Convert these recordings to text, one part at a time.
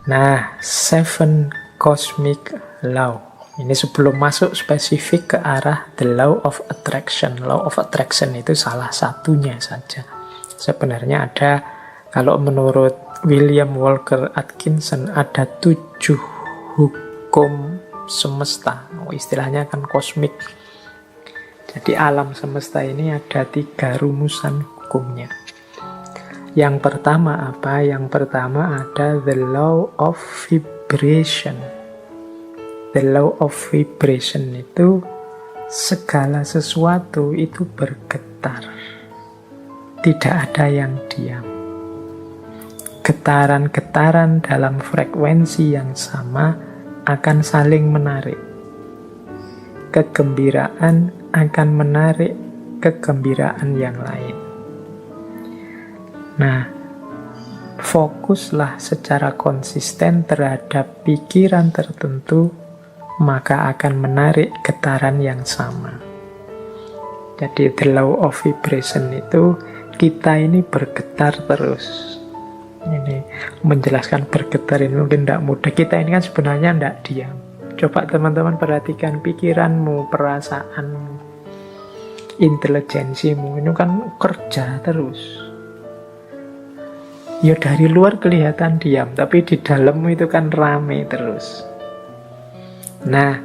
Nah, seven cosmic law. Ini sebelum masuk spesifik ke arah the law of attraction. Law of attraction itu salah satunya saja. Sebenarnya ada, kalau menurut William Walker Atkinson, ada 7 hukum semesta. Istilahnya kan kosmik. Jadi alam semesta ini ada 3 rumusan hukumnya. Yang pertama apa? Yang pertama ada the law of vibration. The law of vibration itu segala sesuatu itu bergetar. Tidak ada yang diam. Getaran-getaran dalam frekuensi yang sama akan saling menarik. Kegembiraan akan menarik kegembiraan yang lain. Nah, fokuslah secara konsisten terhadap pikiran tertentu, maka akan menarik getaran yang sama. Jadi the law of vibration itu kita ini bergetar terus. Ini menjelaskan bergetar ini mungkin tidak mudah. Kita ini kan sebenarnya tidak diam. Coba teman-teman perhatikan pikiranmu, perasaanmu, intelijensimu, ini kan kerja terus. Ya dari luar kelihatan diam, tapi di dalammu itu kan rame terus. Nah,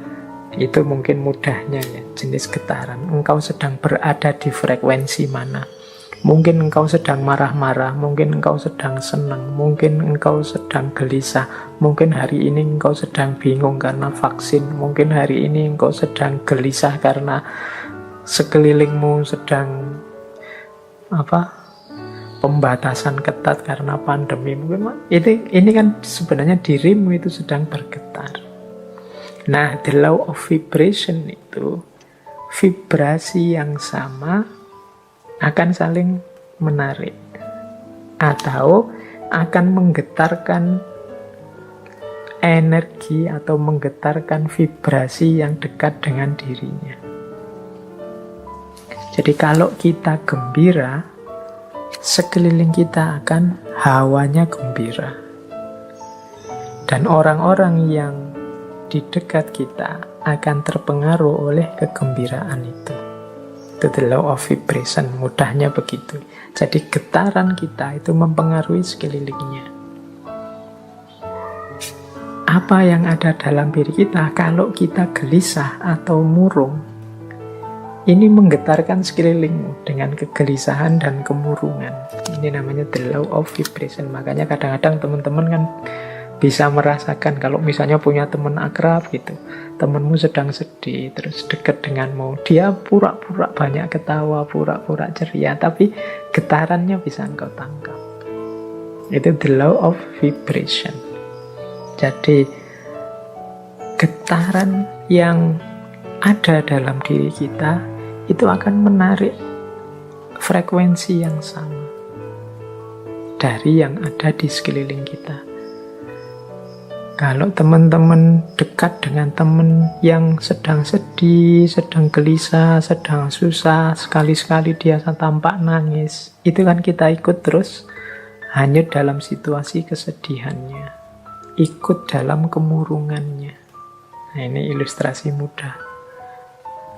itu mungkin mudahnya ya, jenis getaran. Engkau sedang berada di frekuensi mana? Mungkin engkau sedang marah-marah, mungkin engkau sedang senang, mungkin engkau sedang gelisah, mungkin hari ini engkau sedang bingung karena vaksin, mungkin hari ini engkau sedang gelisah karena sekelilingmu sedang pembatasan ketat karena pandemi. Mungkin ini kan sebenarnya dirimu itu sedang bergetar. Nah, the law of vibration itu vibrasi yang sama akan saling menarik atau akan menggetarkan energi atau menggetarkan vibrasi yang dekat dengan dirinya. Jadi kalau kita gembira, sekeliling kita akan hawanya gembira. Dan orang-orang yang di dekat kita akan terpengaruh oleh kegembiraan itu. Itu the law of vibration, mudahnya begitu. Jadi getaran kita itu mempengaruhi sekelilingnya. Apa yang ada dalam diri kita kalau kita gelisah atau murung, ini menggetarkan sekelilingmu dengan kegelisahan dan kemurungan. Ini namanya the law of vibration. Makanya kadang-kadang teman-teman kan bisa merasakan kalau misalnya punya teman akrab gitu, temanmu sedang sedih, terus dekat denganmu, dia pura-pura banyak ketawa, pura-pura ceria, tapi getarannya bisa engkau tangkap. Itu the law of vibration. Jadi getaran yang ada dalam diri kita itu akan menarik frekuensi yang sama dari yang ada di sekeliling kita. Kalau teman-teman dekat dengan teman yang sedang sedih, sedang gelisah, sedang susah, sekali-sekali dia tampak nangis, itu kan kita ikut terus hanyut dalam situasi kesedihannya, ikut dalam kemurungannya. Nah, ini ilustrasi mudah.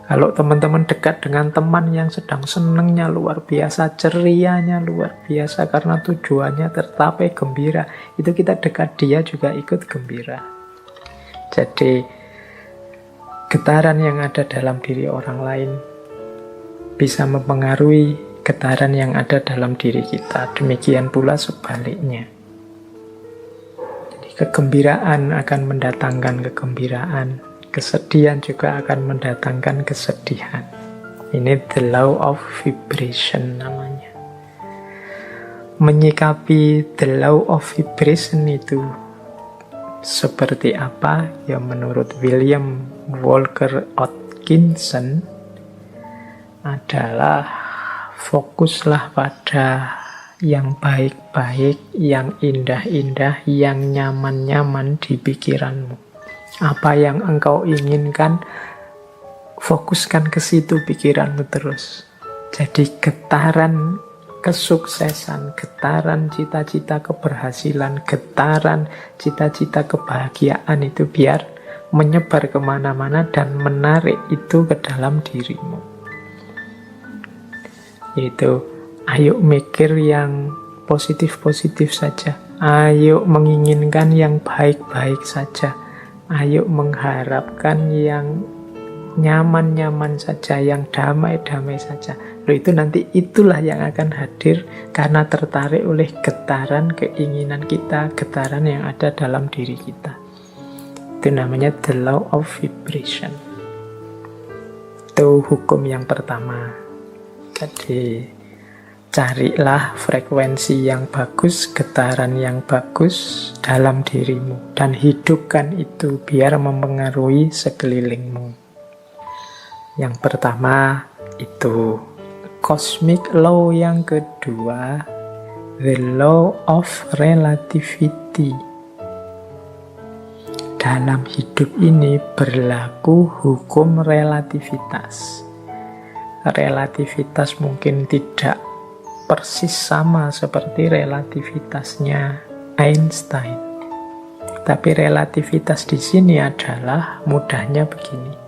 Kalau teman-teman dekat dengan teman yang sedang senengnya luar biasa, cerianya luar biasa karena tujuannya tercapai gembira, itu kita dekat dia juga ikut gembira. Jadi getaran yang ada dalam diri orang lain bisa mempengaruhi getaran yang ada dalam diri kita. Demikian pula sebaliknya. Jadi kegembiraan akan mendatangkan kegembiraan. Kesedihan juga akan mendatangkan kesedihan. Ini the law of vibration namanya. Menyikapi the law of vibration itu seperti apa? Ya menurut William Walker Atkinson adalah fokuslah pada yang baik-baik, yang indah-indah, yang nyaman-nyaman di pikiranmu. Apa yang engkau inginkan, fokuskan ke situ pikiranmu terus. Jadi getaran kesuksesan, getaran cita-cita keberhasilan, getaran cita-cita kebahagiaan itu biar menyebar kemana-mana dan menarik itu ke dalam dirimu. Yaitu, ayo mikir yang positif-positif saja. Ayo menginginkan yang baik-baik saja. Ayo mengharapkan yang nyaman-nyaman saja, yang damai-damai saja. Loh, itu nanti itulah yang akan hadir karena tertarik oleh getaran keinginan kita, getaran yang ada dalam diri kita. Itu namanya the law of vibration. Itu hukum yang pertama. Jadi carilah frekuensi yang bagus, getaran yang bagus dalam dirimu. Dan hidupkan itu biar mempengaruhi sekelilingmu. Yang pertama itu cosmic law, yang kedua the law of relativity. Dalam hidup ini berlaku hukum relativitas. Relativitas mungkin tidak persis sama seperti relativitasnya Einstein. Tapi relativitas di sini adalah mudahnya begini.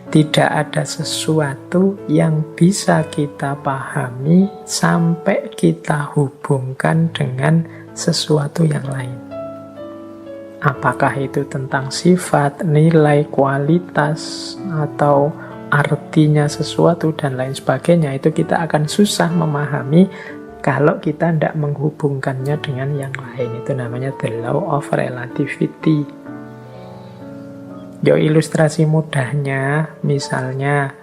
Tidak ada sesuatu yang bisa kita pahami sampai kita hubungkan dengan sesuatu yang lain. Apakah itu tentang sifat, nilai, kualitas, atau artinya sesuatu dan lain sebagainya, itu kita akan susah memahami kalau kita tidak menghubungkannya dengan yang lain. Itu namanya the law of relativity. Ilustrasi mudahnya, misalnya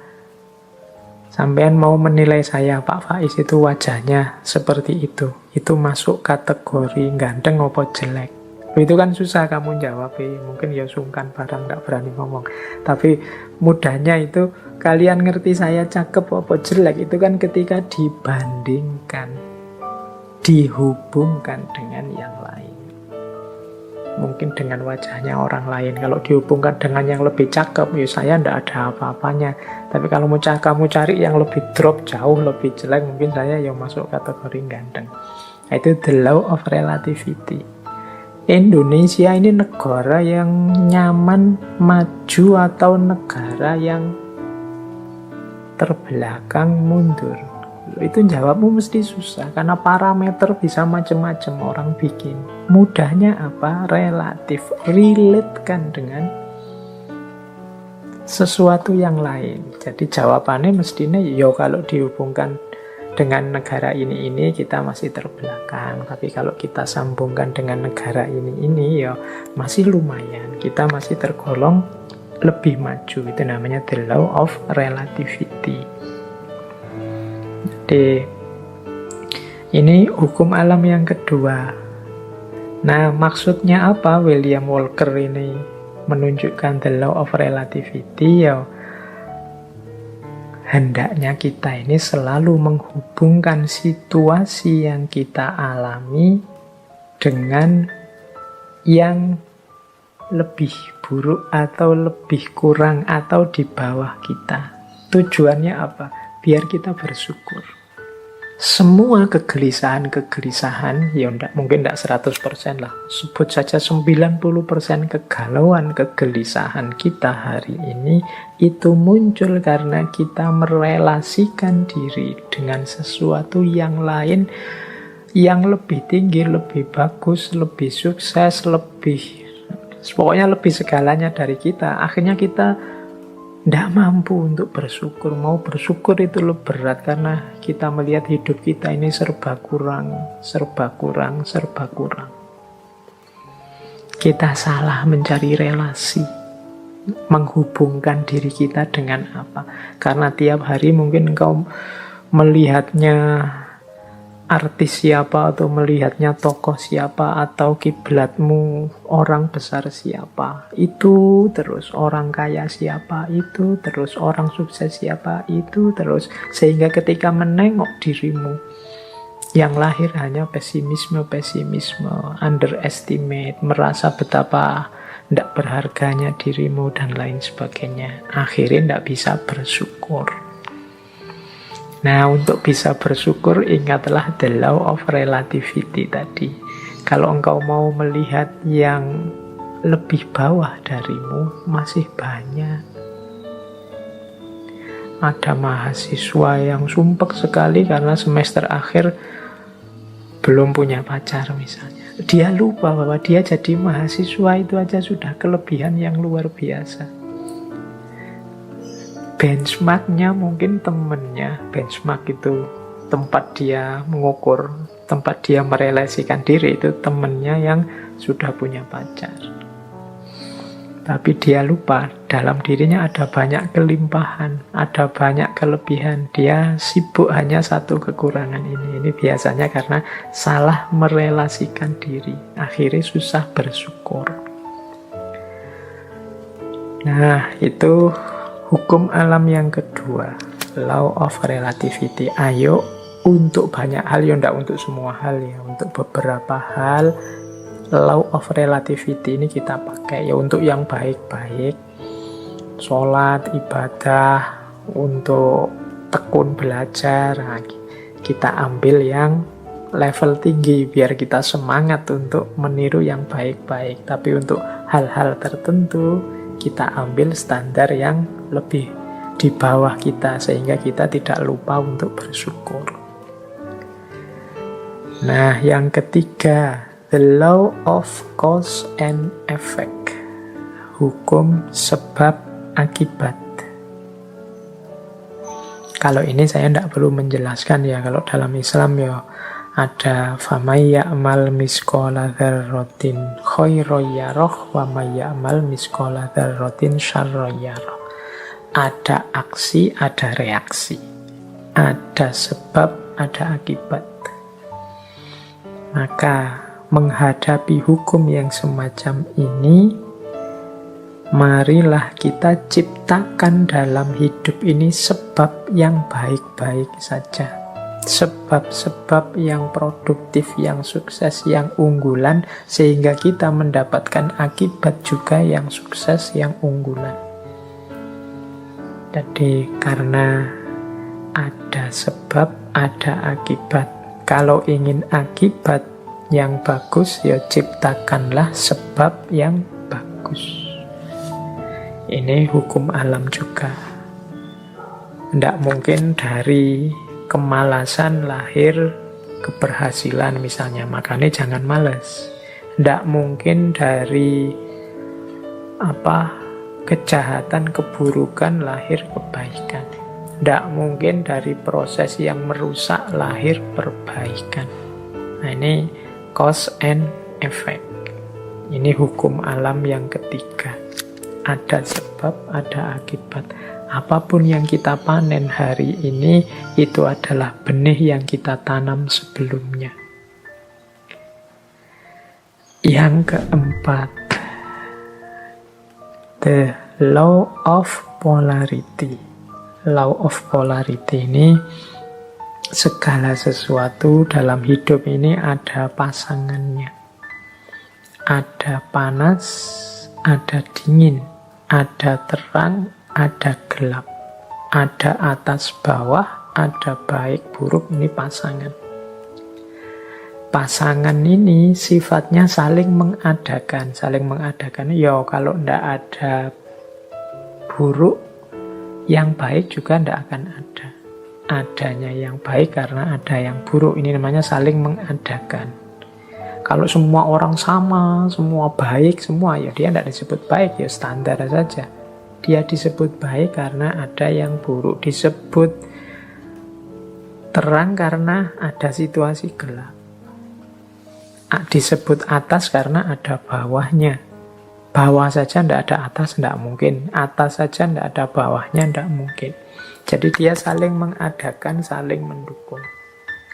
sampean mau menilai saya, Pak Faiz itu wajahnya seperti itu masuk kategori ganteng apa jelek? Itu kan susah kamu jawab, mungkin ya sungkan barang, gak berani ngomong. Tapi mudahnya itu, kalian ngerti saya cakep apa jelek, itu kan ketika dibandingkan, dihubungkan dengan yang lain. Mungkin dengan wajahnya orang lain, kalau dihubungkan dengan yang lebih cakep, ya saya ndak ada apa-apanya. Tapi kalau kamu cari yang lebih drop, jauh lebih jelek, mungkin saya yang masuk kategori ganteng. Itu the law of relativity. Indonesia ini negara yang nyaman, maju, atau negara yang terbelakang, mundur? Itu jawabmu mesti susah, karena parameter bisa macam-macam orang bikin. Mudahnya apa? Relatif, relate-kan dengan sesuatu yang lain. Jadi jawabannya mestinya, kalau dihubungkan dengan negara ini kita masih terbelakang. Tapi kalau kita sambungkan dengan negara ini ya masih lumayan. Kita masih tergolong lebih maju. Itu namanya the law of relativity. Jadi ini hukum alam yang kedua. Nah, maksudnya apa William Walker ini menunjukkan the law of relativity? Ya, hendaknya kita ini selalu menghubungkan situasi yang kita alami dengan yang lebih buruk atau lebih kurang atau di bawah kita. Tujuannya apa? Biar kita bersyukur. Semua kegelisahan, ya mungkin tidak 100% lah, sebut saja 90% kegalauan, kegelisahan kita hari ini itu muncul karena kita merelasikan diri dengan sesuatu yang lain yang lebih tinggi, lebih bagus, lebih sukses, pokoknya lebih segalanya dari kita. Akhirnya kita tidak mampu untuk bersyukur. Mau bersyukur itu lebih berat karena kita melihat hidup kita ini serba kurang. Kita salah mencari relasi, menghubungkan diri kita dengan apa. Karena tiap hari mungkin engkau melihatnya artis siapa, atau melihatnya tokoh siapa, atau kiblatmu orang besar siapa, itu terus orang kaya siapa, itu terus orang sukses siapa, itu terus, sehingga ketika menengok dirimu yang lahir hanya pesimisme, underestimate, merasa betapa tidak berharganya dirimu dan lain sebagainya, akhirnya tidak bisa bersyukur. Nah, untuk bisa bersyukur, ingatlah the law of relativity tadi. Kalau engkau mau melihat yang lebih bawah darimu, masih banyak. Ada mahasiswa yang sumpek sekali karena semester akhir belum punya pacar misalnya. Dia lupa bahwa dia jadi mahasiswa itu aja sudah kelebihan yang luar biasa. Benchmarknya mungkin temennya. Benchmark itu tempat dia mengukur, tempat dia merelasikan diri, itu temennya yang sudah punya pacar. Tapi dia lupa, dalam dirinya ada banyak kelimpahan, ada banyak kelebihan. Dia sibuk hanya satu kekurangan ini. Ini biasanya karena salah merelasikan diri. Akhirnya susah bersyukur. Nah, itu hukum alam yang kedua, law of relativity. Ayo, untuk banyak hal, ya enggak untuk semua hal ya, untuk beberapa hal, law of relativity ini kita pakai ya untuk yang baik-baik, sholat, ibadah, untuk tekun belajar. Nah, kita ambil yang level tinggi biar kita semangat untuk meniru yang baik-baik. Tapi untuk hal-hal tertentu kita ambil standar yang lebih di bawah kita sehingga kita tidak lupa untuk bersyukur. Nah, yang ketiga, the law of cause and effect. Hukum sebab akibat. Kalau ini saya tidak perlu menjelaskan ya. Kalau dalam Islam ya ada famay ya'mal misqala dzarratin khairan yarah wa may ya'mal misqala dzarratin syarran yarah. Ada aksi, ada reaksi. Ada sebab, ada akibat. Maka menghadapi hukum yang semacam ini, marilah kita ciptakan dalam hidup ini sebab yang baik-baik saja. Sebab-sebab yang produktif, yang sukses, yang unggulan, sehingga kita mendapatkan akibat juga yang sukses, yang unggulan. Jadi karena ada sebab, ada akibat. Kalau ingin akibat yang bagus, ya ciptakanlah sebab yang bagus. Ini hukum alam juga. Tidak mungkin dari kemalasan lahir keberhasilan misalnya, makanya jangan malas. Tidak mungkin dari kejahatan, keburukan lahir kebaikan. Tidak mungkin dari proses yang merusak lahir perbaikan. Nah, ini cause and effect. Ini hukum alam yang ketiga. Ada sebab, ada akibat. Apapun yang kita panen hari ini, itu adalah benih yang kita tanam sebelumnya. Yang keempat, the law of polarity. Law of polarity ini, segala sesuatu dalam hidup ini ada pasangannya. Ada panas, ada dingin, ada terang, ada gelap, ada atas bawah, ada baik buruk. Ini pasangan. Pasangan ini sifatnya saling mengadakan. Saling mengadakan. Ya kalau tidak ada buruk, yang baik juga tidak akan ada. Adanya yang baik karena ada yang buruk. Ini namanya saling mengadakan. Kalau semua orang sama, semua baik, semua, ya dia tidak disebut baik, ya standar saja. Dia disebut baik karena ada yang buruk. Disebut terang karena ada situasi gelap. Disebut atas karena ada bawahnya. Bawah saja tidak ada atas, tidak mungkin. Atas saja tidak ada bawahnya, tidak mungkin. Jadi dia saling mengadakan, saling mendukung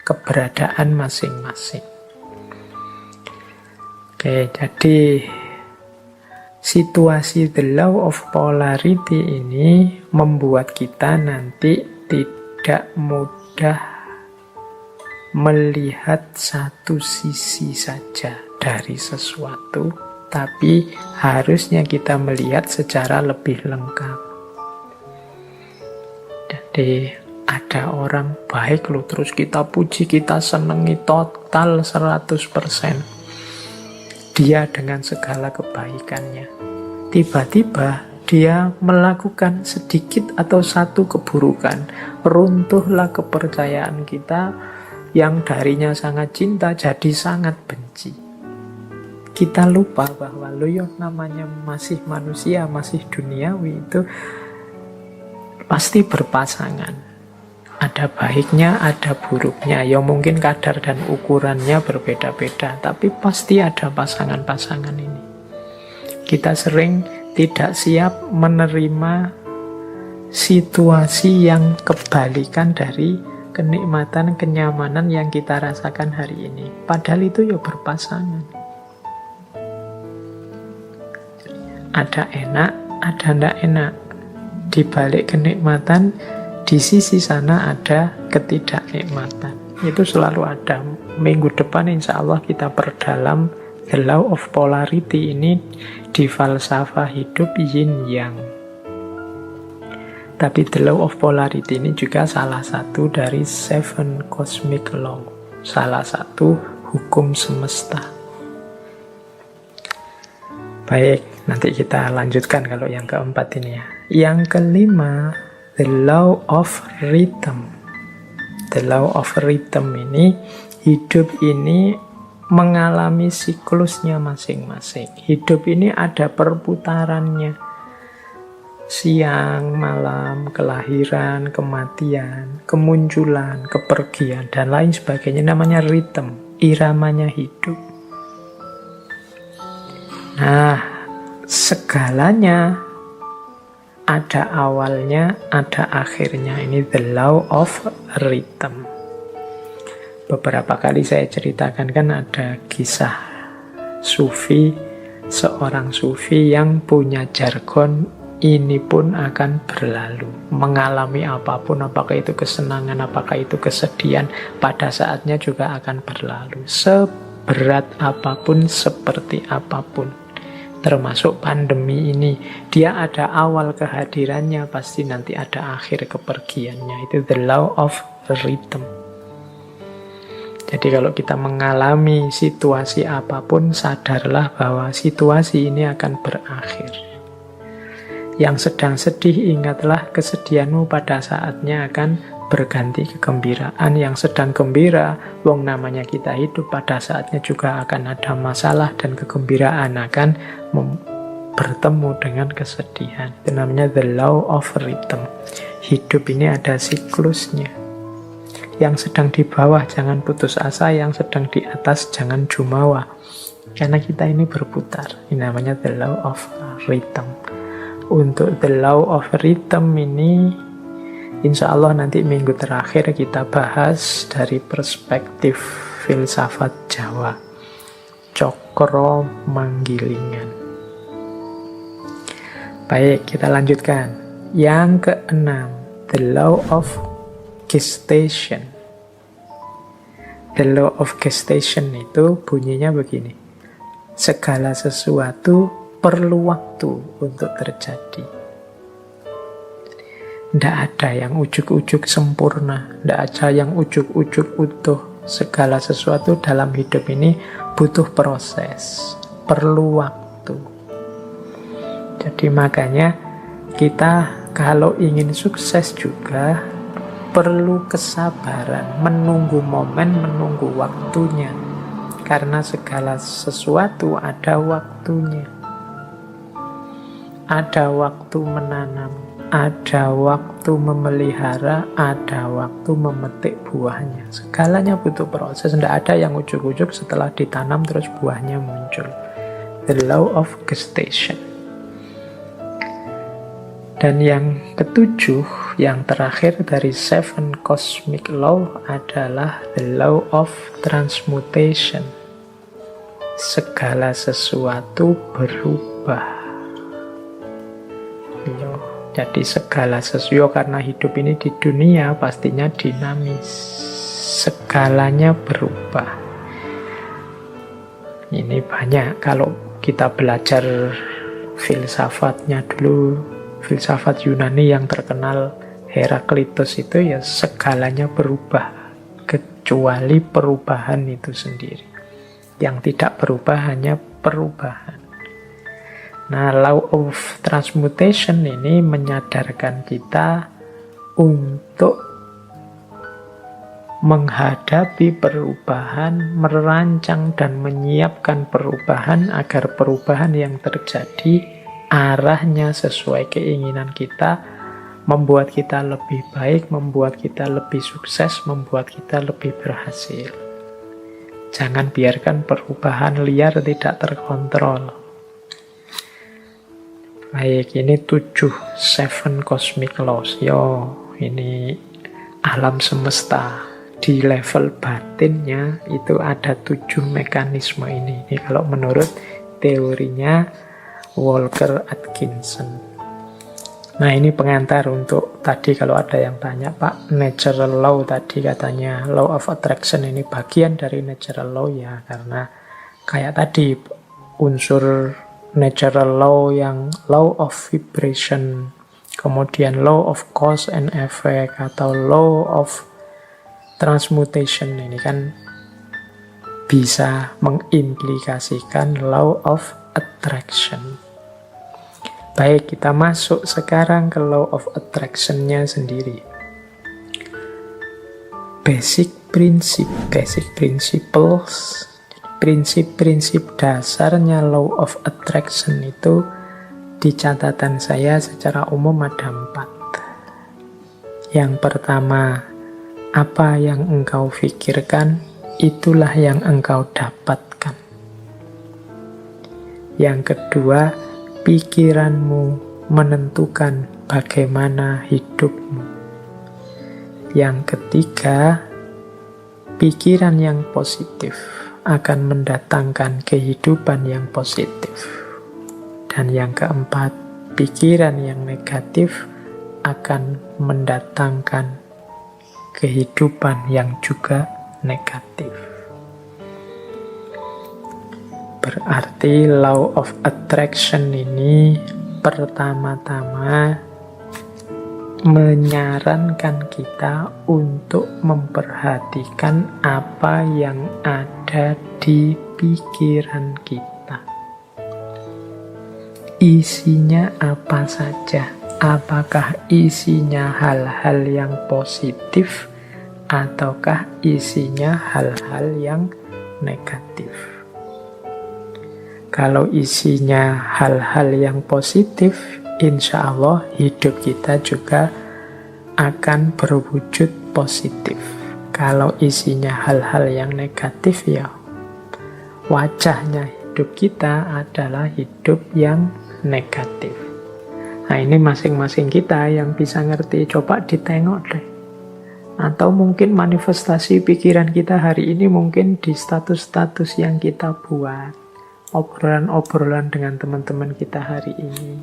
keberadaan masing-masing. Oke, jadi situasi the law of polarity ini membuat kita nanti tidak mudah melihat satu sisi saja dari sesuatu, tapi harusnya kita melihat secara lebih lengkap. Jadi Ada orang baik loh, terus kita puji, kita senengi total 100%. Dia dengan segala kebaikannya. Tiba-tiba dia melakukan sedikit atau satu keburukan. Runtuhlah kepercayaan kita yang darinya sangat cinta jadi sangat benci. Kita lupa bahwa namanya masih manusia, masih duniawi, itu pasti berpasangan. Ada baiknya, ada buruknya. Ya mungkin kadar dan ukurannya berbeda-beda, tapi pasti ada pasangan-pasangan ini. Kita sering tidak siap menerima situasi yang kebalikan dari kenikmatan, kenyamanan yang kita rasakan hari ini. Padahal itu ya berpasangan. Ada enak, ada tidak enak. Di balik kenikmatan, di sisi sana ada ketidaknikmatan. Itu selalu ada. Minggu depan insya Allah kita perdalam the law of polarity ini di falsafah hidup yin yang. Tapi the law of polarity ini juga salah satu dari 7 cosmic law. Salah satu hukum semesta. Baik, nanti kita lanjutkan kalau yang keempat ini ya. Yang kelima, the law of rhythm. The law of rhythm ini, hidup ini mengalami siklusnya masing-masing. Hidup ini ada perputarannya. Siang, malam, kelahiran, kematian, kemunculan, kepergian, dan lain sebagainya. Namanya rhythm, iramanya hidup. Nah, segalanya ada awalnya, ada akhirnya. Ini the law of rhythm. Beberapa kali saya ceritakan kan ada kisah sufi, seorang sufi yang punya jargon, ini pun akan berlalu. Mengalami apapun, apakah itu kesenangan, apakah itu kesedihan, pada saatnya juga akan berlalu. Seberat apapun, seperti apapun. Termasuk pandemi ini, dia ada awal kehadirannya, pasti nanti ada akhir kepergiannya. Itu the law of rhythm. Jadi kalau kita mengalami situasi apapun, sadarlah bahwa situasi ini akan berakhir. Yang sedang sedih, ingatlah kesedihanmu pada saatnya akan berganti kegembiraan. Yang sedang gembira, wong namanya kita hidup, pada saatnya juga akan ada masalah dan kegembiraan akan bertemu dengan kesedihan. Itu namanya the law of rhythm. Hidup ini ada siklusnya. Yang sedang di bawah jangan putus asa, yang sedang di atas jangan jumawa. Karena kita ini berputar. Ini namanya the law of rhythm. Untuk the law of rhythm ini, insya Allah nanti minggu terakhir kita bahas dari perspektif filsafat Jawa. Cokro Manggilingan. Baik, kita lanjutkan. Yang keenam, the law of gestation. The law of gestation itu bunyinya begini. Segala sesuatu perlu waktu untuk terjadi. Tidak ada yang ujuk-ujuk sempurna, tidak ada yang ujuk-ujuk utuh. Segala sesuatu dalam hidup ini butuh proses, perlu waktu. Jadi makanya kita kalau ingin sukses juga perlu kesabaran, menunggu momen, menunggu waktunya. Karena segala sesuatu ada waktunya. Ada waktu menanam, ada waktu memelihara, ada waktu memetik buahnya. Segalanya butuh proses. Tidak ada yang ujuk-ujuk setelah ditanam terus buahnya muncul. The law of gestation. Dan yang ketujuh, yang terakhir dari 7 cosmic law adalah the law of transmutation. Segala sesuatu berubah. Jadi segala sesuatu, karena hidup ini di dunia pastinya dinamis. Segalanya berubah. Ini banyak kalau kita belajar filsafatnya dulu. Filsafat Yunani yang terkenal Heraklitus itu ya segalanya berubah kecuali perubahan itu sendiri. Yang tidak berubah hanya perubahan. Nah, law of transmutation ini menyadarkan kita untuk menghadapi perubahan, merancang dan menyiapkan perubahan agar perubahan yang terjadi arahnya sesuai keinginan kita, membuat kita lebih baik, membuat kita lebih sukses, membuat kita lebih berhasil. Jangan biarkan perubahan liar tidak terkontrol. Baik, ini 7 cosmic laws. Ini alam semesta. Di level batinnya itu ada 7 mekanisme ini. Ini kalau menurut teorinya Walker Atkinson. Nah, ini pengantar untuk tadi kalau ada yang tanya, Pak, natural law tadi katanya law of attraction ini bagian dari natural law ya, karena kayak tadi unsur natural law yang law of vibration, kemudian law of cause and effect atau law of transmutation ini kan bisa mengimplikasikan law of attraction. Baik, kita masuk sekarang ke law of attraction-nya sendiri. Basic principles, prinsip-prinsip dasarnya law of attraction itu di catatan saya secara umum ada 4. Yang pertama, apa yang engkau pikirkan, itulah yang engkau dapatkan. Yang kedua, pikiranmu menentukan bagaimana hidupmu. Yang ketiga, pikiran yang positif akan mendatangkan kehidupan yang positif. Dan yang keempat, pikiran yang negatif akan mendatangkan kehidupan yang juga negatif. Berarti law of attraction ini pertama-tama menyarankan kita untuk memperhatikan apa yang ada di pikiran kita. Isinya apa saja? Apakah isinya hal-hal yang positif ataukah isinya hal-hal yang negatif? Kalau isinya hal-hal yang positif, insya Allah hidup kita juga akan berwujud positif. Kalau isinya hal-hal yang negatif, ya wajahnya hidup kita adalah hidup yang negatif. Nah, ini masing-masing kita yang bisa ngerti. Coba ditengok deh. Atau mungkin manifestasi pikiran kita hari ini mungkin di status-status yang kita buat. Obrolan-obrolan dengan teman-teman kita hari ini.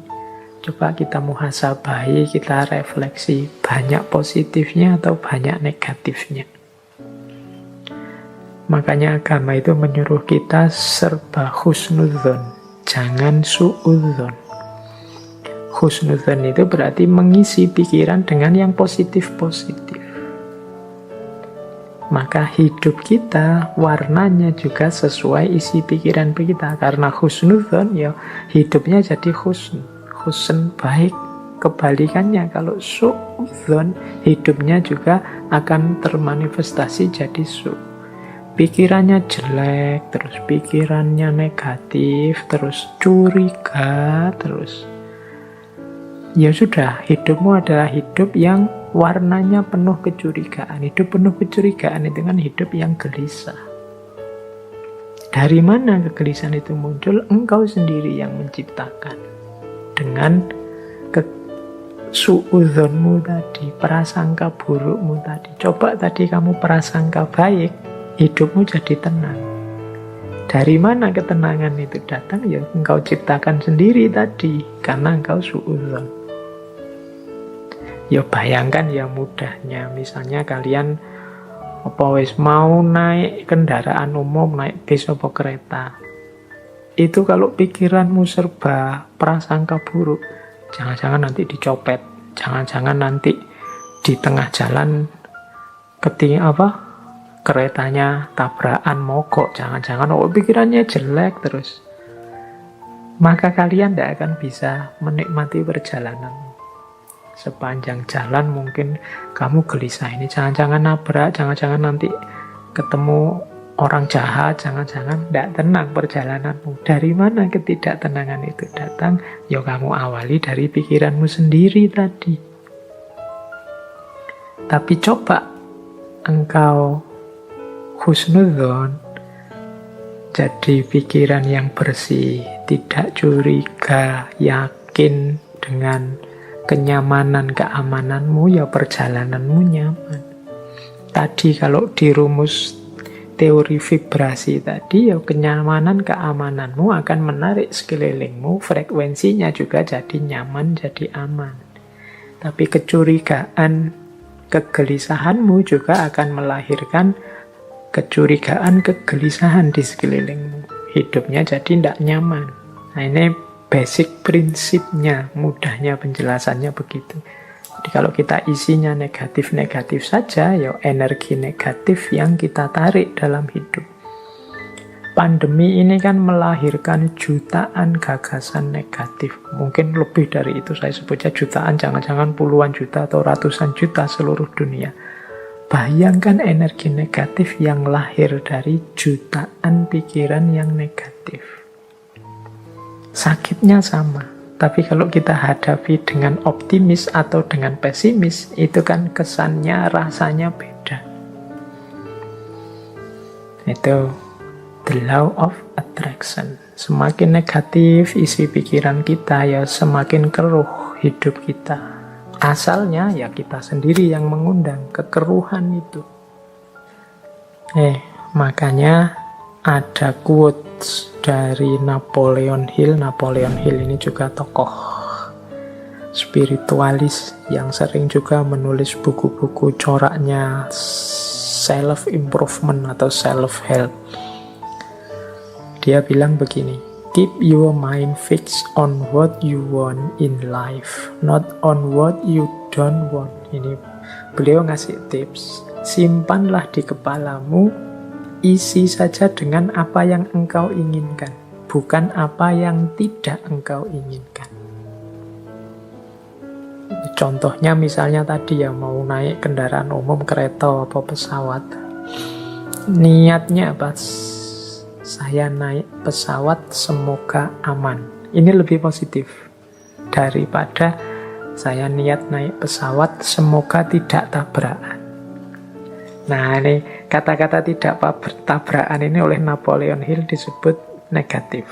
Coba kita muhasabahi, kita refleksi. Banyak positifnya atau banyak negatifnya. Makanya agama itu menyuruh kita serba husnudzon. Jangan suudzon. Husnudzon itu berarti mengisi pikiran dengan yang positif-positif. Maka hidup kita warnanya juga sesuai isi pikiran kita. Karena husnudzon, ya hidupnya jadi husn. Husn baik. Kebalikannya kalau suudzon, hidupnya juga akan termanifestasi jadi su. Pikirannya jelek, terus pikirannya negatif, terus curiga, terus ya sudah, hidupmu adalah hidup yang warnanya penuh kecurigaan. Hidup penuh kecurigaan itu kan hidup yang gelisah. Dari mana kegelisahan itu muncul? Engkau sendiri yang menciptakan. Dengan suudzonmu tadi, prasangka burukmu tadi. Coba tadi kamu prasangka baik, hidupmu jadi tenang. Dari mana ketenangan itu datang? Ya engkau ciptakan sendiri tadi, karena engkau suudzon. Ya bayangkan ya mudahnya, misalnya kalian mau naik kendaraan umum, naik bis atau kereta. Itu kalau pikiranmu serba prasangka buruk, jangan-jangan nanti dicopet, jangan-jangan nanti di tengah jalan keretanya tabrakan mogok, jangan-jangan pikirannya jelek terus, maka kalian tidak akan bisa menikmati perjalanan. Sepanjang jalan mungkin kamu gelisah, ini jangan-jangan nabrak, jangan-jangan nanti ketemu orang jahat, jangan-jangan tidak tenang perjalananmu. Dari mana ketidaktenangan itu datang? Ya kamu awali dari pikiranmu sendiri tadi. Tapi coba engkau husnudzon, jadi pikiran yang bersih, tidak curiga, yakin dengan kenyamanan, keamananmu, ya perjalananmu nyaman. Tadi kalau di rumus teori vibrasi tadi, ya kenyamanan, keamananmu akan menarik sekelilingmu, frekuensinya juga jadi nyaman, jadi aman. Tapi kecurigaan, kegelisahanmu juga akan melahirkan kecurigaan, kegelisahan di sekelilingmu. Hidupnya jadi tidak nyaman. Nah, ini basic prinsipnya, mudahnya penjelasannya begitu. Jadi kalau kita isinya negatif-negatif saja, ya energi negatif yang kita tarik dalam hidup. Pandemi ini kan melahirkan jutaan gagasan negatif. Mungkin lebih dari itu, saya sebutnya jutaan, jangan-jangan puluhan juta atau ratusan juta seluruh dunia. Bayangkan energi negatif yang lahir dari jutaan pikiran yang negatif. Sakitnya sama, tapi kalau kita hadapi dengan optimis atau dengan pesimis, itu kan kesannya, rasanya beda. Itu the law of attraction. Semakin negatif isi pikiran kita, ya semakin keruh hidup kita. Asalnya ya kita sendiri yang mengundang kekeruhan itu. Makanya ada quotes dari Napoleon Hill. Napoleon Hill ini juga tokoh spiritualis yang sering juga menulis buku-buku coraknya self-improvement atau self-help. Dia bilang begini, keep your mind fixed on what you want in life, not on what you don't want. Ini beliau ngasih tips, simpanlah di kepalamu, isi saja dengan apa yang engkau inginkan, bukan apa yang tidak engkau inginkan. Contohnya misalnya tadi ya, mau naik kendaraan umum, kereta atau pesawat. Niatnya apa? Saya naik pesawat semoga aman. Ini lebih positif daripada saya niat naik pesawat semoga tidak tabrakan. Nah, ini kata-kata tidak tabrakan ini oleh Napoleon Hill disebut negatif.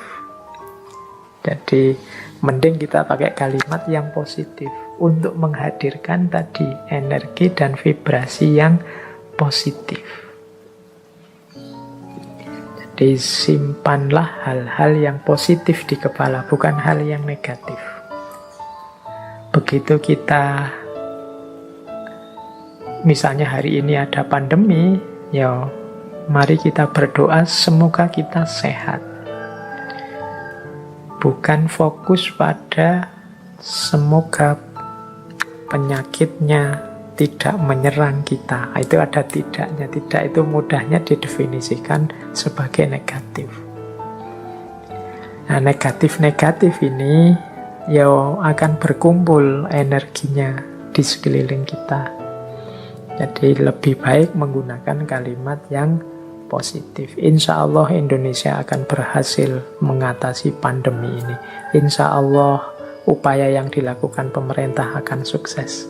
Jadi mending kita pakai kalimat yang positif untuk menghadirkan tadi energi dan vibrasi yang positif. Jadi simpanlah hal-hal yang positif di kepala, bukan hal yang negatif. Begitu kita, misalnya hari ini ada pandemi, ya mari kita berdoa semoga kita sehat. Bukan fokus pada semoga penyakitnya tidak menyerang kita. Itu ada tidaknya. Tidak itu mudahnya didefinisikan sebagai negatif. Nah, negatif-negatif ini ya akan berkumpul energinya di sekeliling kita. Jadi lebih baik menggunakan kalimat yang positif. Insya Allah Indonesia akan berhasil mengatasi pandemi ini. Insya Allah upaya yang dilakukan pemerintah akan sukses.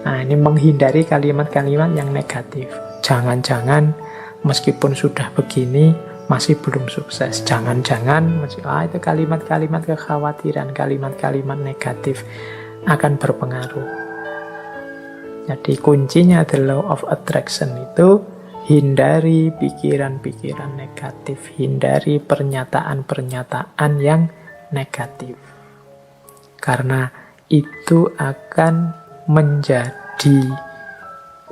Nah, ini menghindari kalimat-kalimat yang negatif. Jangan-jangan meskipun sudah begini masih belum sukses. Jangan-jangan itu kalimat-kalimat kekhawatiran, kalimat-kalimat negatif akan berpengaruh. Jadi kuncinya the law of attraction itu hindari pikiran-pikiran negatif, hindari pernyataan-pernyataan yang negatif. Karena itu akan menjadi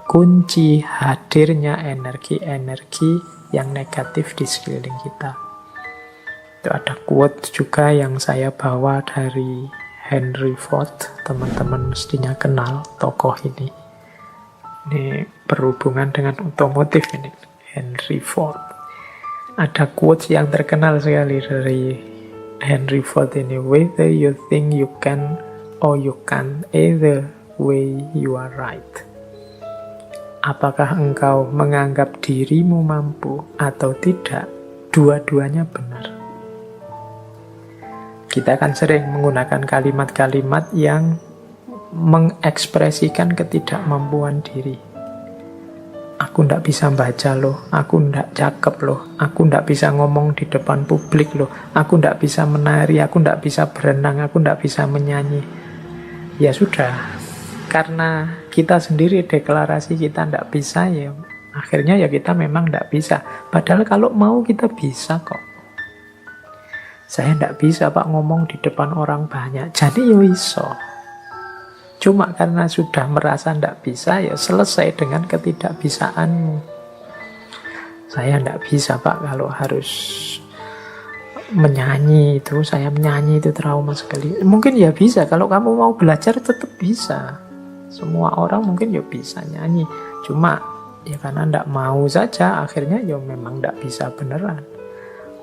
kunci hadirnya energi-energi yang negatif di sekeliling kita. Itu ada quote juga yang saya bawa dari Henry Ford. Teman-teman mestinya kenal tokoh ini. Ini berhubungan dengan otomotif ini. Henry Ford. Ada quotes yang terkenal sekali dari Henry Ford ini. Whether you think you can or you can't, either way you are right. Apakah engkau menganggap dirimu mampu atau tidak, dua-duanya benar. Kita kan sering menggunakan kalimat-kalimat yang mengekspresikan ketidakmampuan diri. Aku ndak bisa baca loh, aku ndak cakep loh, aku ndak bisa ngomong di depan publik loh, aku ndak bisa menari, aku ndak bisa berenang, aku ndak bisa menyanyi. Ya sudah, karena kita sendiri deklarasi kita ndak bisa, ya akhirnya ya kita memang ndak bisa. Padahal kalau mau kita bisa kok. Saya ndak bisa Pak ngomong di depan orang banyak, jadi yo iso. Cuma karena sudah merasa ndak bisa, ya selesai dengan ketidakbisaanmu. Saya ndak bisa Pak kalau harus menyanyi itu, saya menyanyi itu trauma sekali. Mungkin ya bisa, kalau kamu mau belajar tetap bisa. Semua orang mungkin ya bisa nyanyi. Cuma ya karena ndak mau saja, akhirnya ya memang ndak bisa beneran.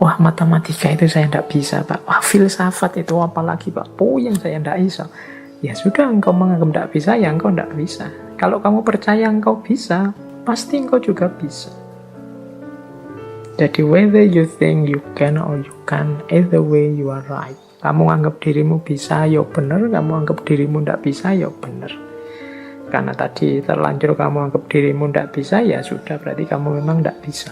Wah, matematika itu saya ndak bisa Pak. Wah, filsafat itu apalagi Pak. Puyeng saya ndak bisa. Ya sudah, engkau menganggap tidak bisa, ya engkau tidak bisa. Kalau kamu percaya engkau bisa, pasti engkau juga bisa. Jadi whether you think you can or you can't, either way you are right. Kamu anggap dirimu bisa, ya benar. Kamu anggap dirimu tidak bisa, ya benar. Karena tadi terlanjur kamu anggap dirimu tidak bisa, ya sudah, berarti kamu memang tidak bisa.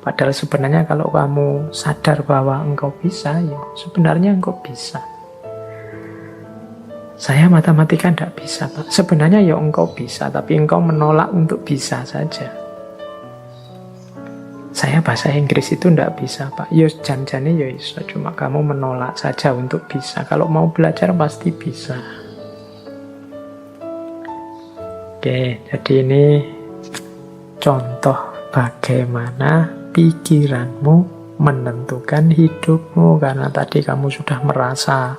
Padahal sebenarnya kalau kamu sadar bahwa engkau bisa, ya sebenarnya engkau bisa. Saya matematika tidak bisa Pak. Sebenarnya ya engkau bisa, tapi engkau menolak untuk bisa saja. Saya bahasa Inggris itu tidak bisa Pak. Ya jan-jane ya iso, cuma kamu menolak saja untuk bisa. Kalau mau belajar pasti bisa. Oke, jadi ini contoh bagaimana pikiranmu menentukan hidupmu. Karena tadi kamu sudah merasa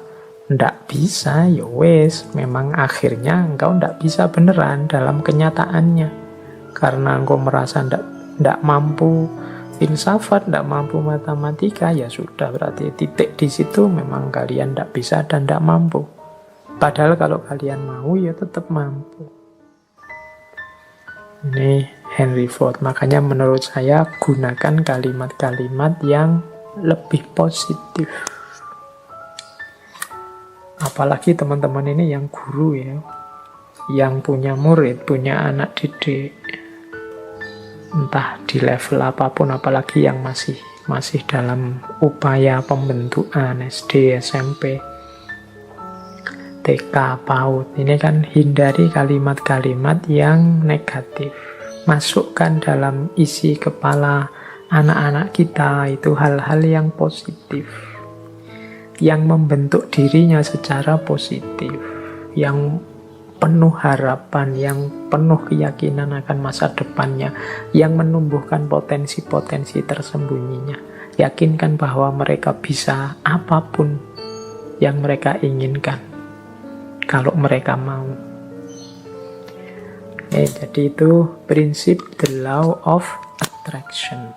ndak bisa, ya wes, memang akhirnya engkau ndak bisa beneran dalam kenyataannya. Karena engkau merasa ndak mampu filsafat, ndak mampu matematika, ya sudah, berarti titik di situ memang kalian ndak bisa dan ndak mampu. Padahal kalau kalian mau, ya tetap mampu. Ini Henry Ford. Makanya menurut saya gunakan kalimat-kalimat yang lebih positif. Apalagi teman-teman ini yang guru ya, yang punya murid, punya anak didik, entah di level apapun, apalagi yang masih dalam upaya pembentukan SD, SMP, TK, PAUD. Ini kan hindari kalimat-kalimat yang negatif. Masukkan dalam isi kepala anak-anak kita itu hal-hal yang positif, yang membentuk dirinya secara positif, yang penuh harapan, yang penuh keyakinan akan masa depannya, yang menumbuhkan potensi-potensi tersembunyinya. Yakinkan bahwa mereka bisa apapun yang mereka inginkan, kalau mereka mau. Jadi itu prinsip the law of attraction.